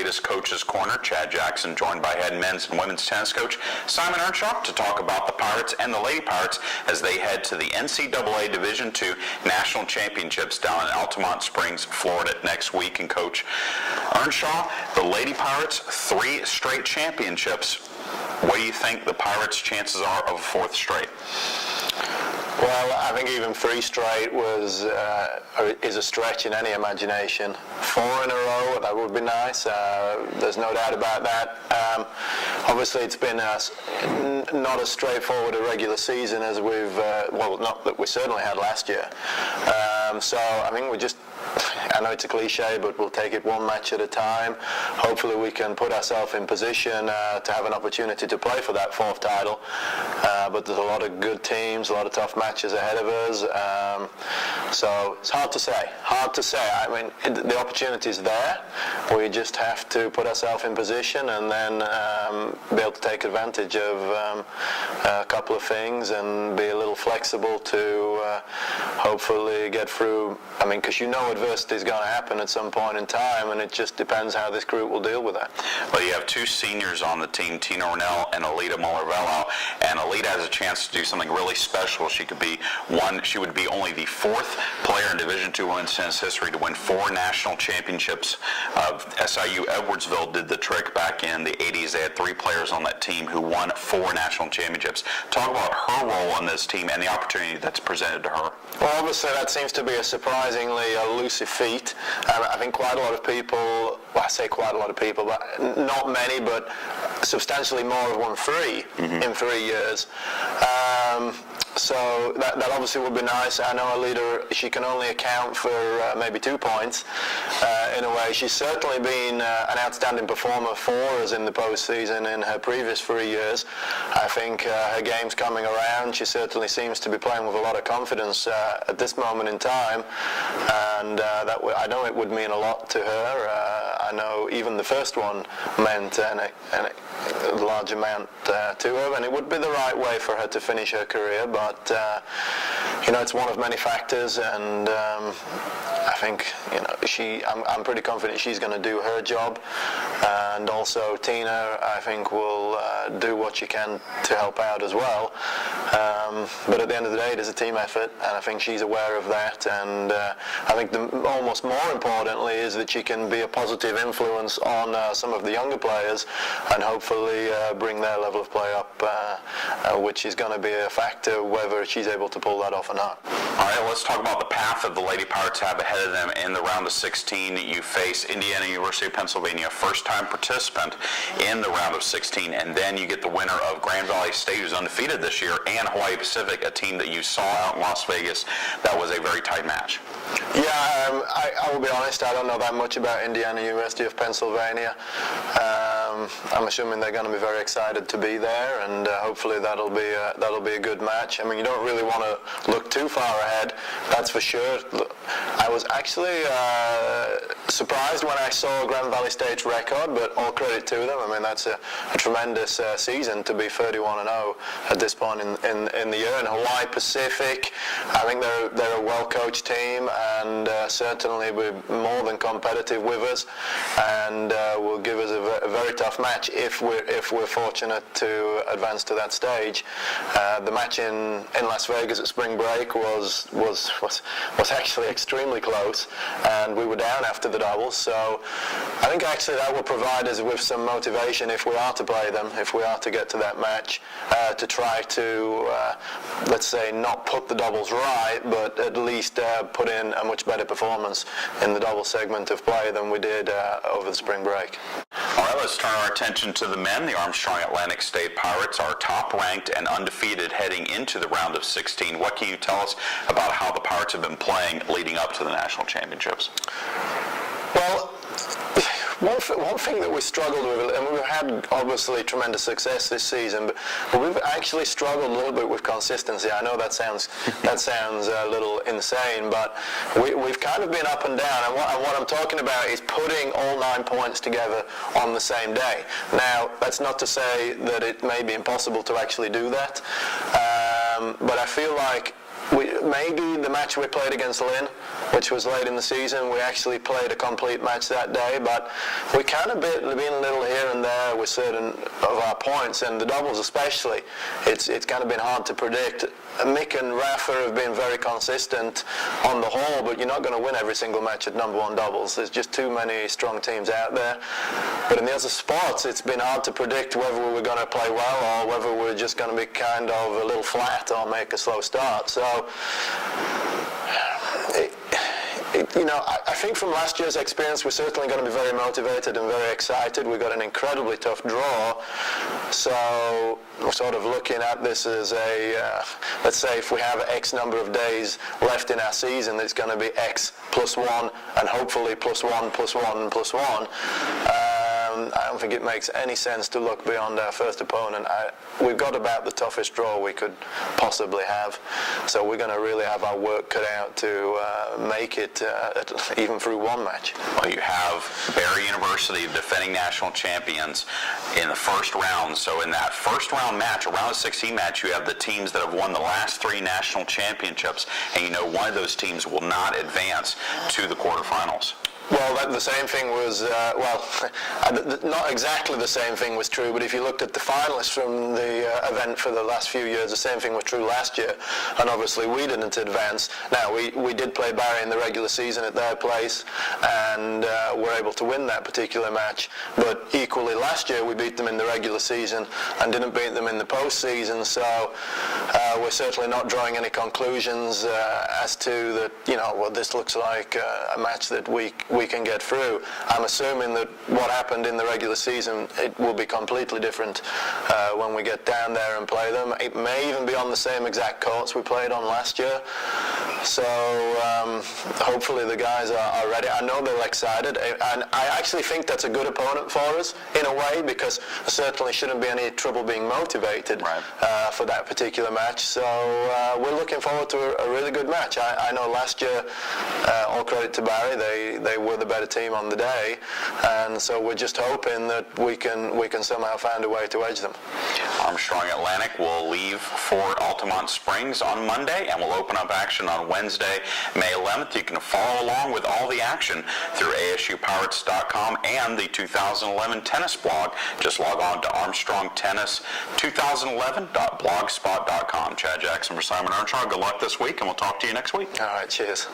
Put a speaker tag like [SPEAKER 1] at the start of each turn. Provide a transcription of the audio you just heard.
[SPEAKER 1] latest Coach's Corner. Chad Jackson joined by head men's and women's tennis coach Simon Earnshaw to talk about the Pirates and the Lady Pirates as they head to the NCAA Division II National Championships down in Altamont Springs, Florida next week. And Coach Earnshaw, the Lady Pirates, 3 straight championships. What do you think the Pirates' chances are of a 4th straight?
[SPEAKER 2] Well, I think even 3 straight is a stretch in any imagination. 4 in a row, that would be nice. There's no doubt about that. Obviously, it's been not as straightforward a regular season as not that we certainly had last year. So I think I know it's a cliche, but we'll take it one match at a time. Hopefully we can put ourselves in position to have an opportunity to play for that 4th title. But there's a lot of good teams, a lot of tough matches ahead of us. So it's hard to say. I mean, the opportunity's there. We just have to put ourselves in position and then be able to take advantage of a couple of things and be a little flexible to hopefully get through. I mean, because adversity is going to happen at some point in time, and it just depends how this group will deal with that.
[SPEAKER 1] Well, you have 2 seniors on the team, Tina Ornell and Alita Muller-Vello, and Alita has a chance to do something really special. She would be only the 4th player in Division II women's tennis history to win 4 national championships. SIU Edwardsville did the trick back in the 80s. They had 3 players on that team who won 4 national championships. Talk about her role on this team and the opportunity that's presented to her.
[SPEAKER 2] Well, obviously that seems to be a surprisingly elusive feat. I think quite a lot of people, well, I say quite a lot of people, but not many, but substantially more have won 3 in 3 years. So that obviously would be nice. I know Alita, she can only account for maybe 2 points in a way. She's certainly been an outstanding performer for us in the postseason in her previous 3 years. I think her game's coming around. She certainly seems to be playing with a lot of confidence at this moment in time, and I know it would mean a lot to her. I know even the first one meant a large amount to her, and it would be the right way for her to finish her career, but it's one of many factors, and I think I'm pretty confident she's going to do her job, and also Tina, I think, will do what she can to help out as well. But at the end of the day, it is a team effort, and I think she's aware of that, and I think almost more importantly is that she can be a positive influence on some of the younger players and hopefully bring their level of play up, which is going to be a factor whether she's able to pull that off or not.
[SPEAKER 1] All right, let's talk about the path that the Lady Pirates have ahead of them in the round of 16. You face Indiana University of Pennsylvania, first-time participant in the round of 16, and then you get the winner of Grand Valley State, who's undefeated this year, and Hawaii Pacific, a team that you saw out in Las Vegas. That was a very tight match.
[SPEAKER 2] Yeah, I will be honest, I don't know that much about Indiana University of Pennsylvania. I'm assuming they're going to be very excited to be there, and hopefully that'll be a good match. I mean, you don't really want to look too far ahead, that's for sure. I was actually surprised when I saw Grand Valley State's record, but all credit to them. I mean, that's a tremendous season to be 31-0 at this point in the year. And Hawaii Pacific, I think they're a well-coached team, and certainly be more than competitive with us, and will give us a very tough match if we're fortunate to advance to that stage. The match in Las Vegas at spring break was actually extremely close, and we were down after the doubles. So I think actually that will provide us with some motivation if we are to play them, if we are to get to that match, to try to let's say not put the doubles right, but at least put in a much better performance in the double segment of play than we did over the spring break.
[SPEAKER 1] All right, let's turn our attention to the men. The Armstrong Atlantic State Pirates are top-ranked and undefeated heading into the round of 16. What can you tell us about how the Pirates have been playing leading up to the national championships?
[SPEAKER 2] Well, one thing that we struggled with, and we've had obviously tremendous success this season, but we've actually struggled a little bit with consistency. I know that sounds a little insane, but we've kind of been up and down. And what I'm talking about is putting all 9 points together on the same day. Now, that's not to say that it may be impossible to actually do that, but I feel like maybe the match we played against Lynn, which was late in the season, we actually played a complete match that day, but we kind of been a little here and there with certain of our points, and the doubles especially. It's kind of been hard to predict. Mick and Rafa have been very consistent on the whole, but you're not going to win every single match at number one doubles. There's just too many strong teams out there. But in the other sports, it's been hard to predict whether we were going to play well or whether we're just going to be kind of a little flat or make a slow start. So, I think from last year's experience, we're certainly going to be very motivated and very excited. We've got an incredibly tough draw. So we're sort of looking at this as let's say if we have X number of days left in our season, it's going to be X plus one and hopefully plus one, plus one, and plus one. I don't think it makes any sense to look beyond our first opponent. We've got about the toughest draw we could possibly have, so we're going to really have our work cut out to make it even through one match.
[SPEAKER 1] Well, you have Barry University, defending national champions, in the first round. So in that first round match, a round of 16 match, you have the teams that have won the last 3 national championships, and one of those teams will not advance to the quarterfinals.
[SPEAKER 2] Well, the same thing was, not exactly the same thing was true, but if you looked at the finalists from the event for the last few years, the same thing was true last year, and obviously we didn't advance. Now, we did play Barry in the regular season at their place, and were able to win that particular match, but equally last year we beat them in the regular season and didn't beat them in the postseason, so we're certainly not drawing any conclusions as to that, this looks like a match that we can get through. I'm assuming that what happened in the regular season, it will be completely different when we get down there and play them. It may even be on the same exact courts we played on last year. So hopefully the guys are ready. I know they're excited, and I actually think that's a good opponent for us in a way, because there certainly shouldn't be any trouble being motivated for that particular match. So we're looking forward to a really good match. I know last year, all credit to Barry, they were the better team on the day, and so we're just hoping that we can somehow find a way to edge them.
[SPEAKER 1] Armstrong Atlantic will leave for Altamont Springs on Monday, and will open up action on Wednesday, May 11th. You can follow along with all the action through ASUPirates.com and the 2011 tennis blog. Just log on to ArmstrongTennis2011.blogspot.com. Chad Jackson for Simon Earnshaw. Good luck this week, and we'll talk to you next week.
[SPEAKER 2] All right, cheers.